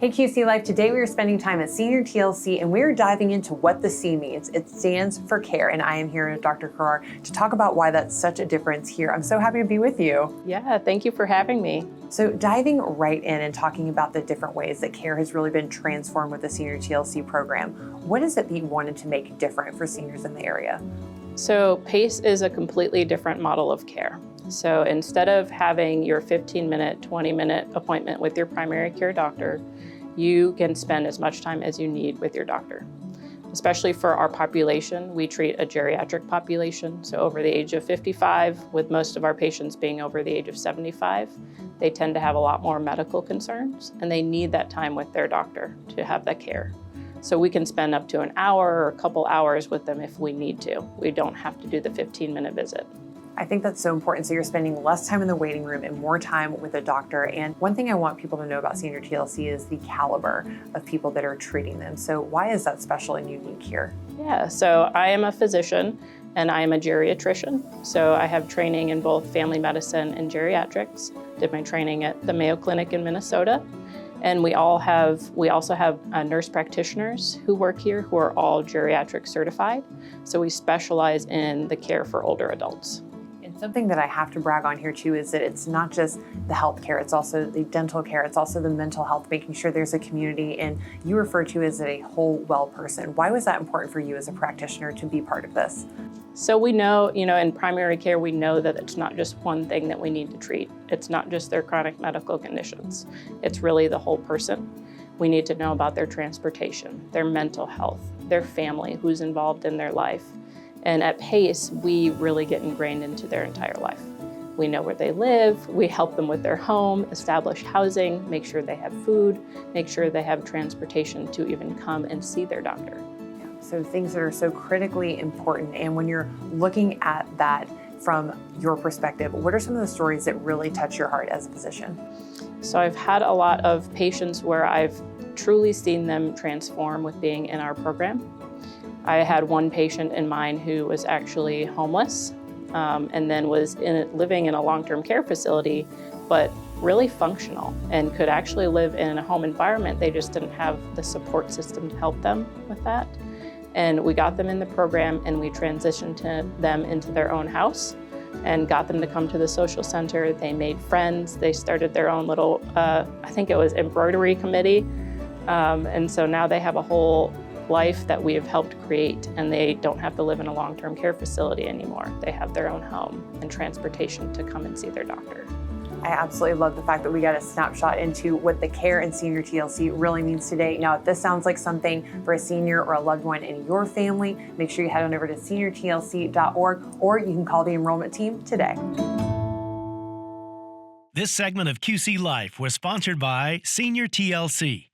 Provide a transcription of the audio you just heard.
Hey QC Life, today we are spending time at Senior TLC and we're diving into what the C means. It stands for care, and I am here with Dr. Crerar to talk about why that's such a difference here. I'm so happy to be with you. Yeah, thank you for having me. So diving right in and talking about the different ways that care has really been transformed with the Senior TLC program, what is it that you wanted to make different for seniors in the area? So PACE is a completely different model of care. So instead of having your 15-minute, 20-minute appointment with your primary care doctor, you can spend as much time as you need with your doctor. Especially for our population, we treat a geriatric population, so over the age of 55, with most of our patients being over the age of 75. They tend to have a lot more medical concerns, and they need that time with their doctor to have that care. So we can spend up to an hour or a couple hours with them if we need to. We don't have to do the 15-minute visit. I think that's so important. So you're spending less time in the waiting room and more time with a doctor. And one thing I want people to know about Senior TLC is the caliber of people that are treating them. So why is that special and unique here? Yeah, so I am a physician and I am a geriatrician. So I have training in both family medicine and geriatrics. Did my training at the Mayo Clinic in Minnesota. And we also have nurse practitioners who work here who are all geriatric certified. So we specialize in the care for older adults. And something that I have to brag on here too is that it's not just the health care, it's also the dental care, it's also the mental health, making sure there's a community, and you refer to as a whole well person. Why was that important for you as a practitioner to be part of this? So we know, in primary care, we know that it's not just one thing that we need to treat. It's not just their chronic medical conditions. It's really the whole person. We need to know about their transportation, their mental health, their family, who's involved in their life. And at PACE, we really get ingrained into their entire life. We know where they live, we help them with their home, establish housing, make sure they have food, make sure they have transportation to even come and see their doctor. So things that are so critically important. And when you're looking at that from your perspective, what are some of the stories that really touch your heart as a physician? So I've had a lot of patients where I've truly seen them transform with being in our program. I had one patient in mind who was actually homeless and then was living in a long-term care facility, but really functional and could actually live in a home environment. They just didn't have the support system to help them with that. And we got them in the program and we transitioned them into their own house and got them to come to the social center. They made friends. They started their own little, I think it was embroidery committee. And so now they have a whole life that we have helped create, and they don't have to live in a long-term care facility anymore. They have their own home and transportation to come and see their doctor. I absolutely love the fact that we got a snapshot into what the care in Senior TLC really means today. Now, if this sounds like something for a senior or a loved one in your family, make sure you head on over to seniortlc.org, or you can call the enrollment team today. This segment of QC Life was sponsored by Senior TLC.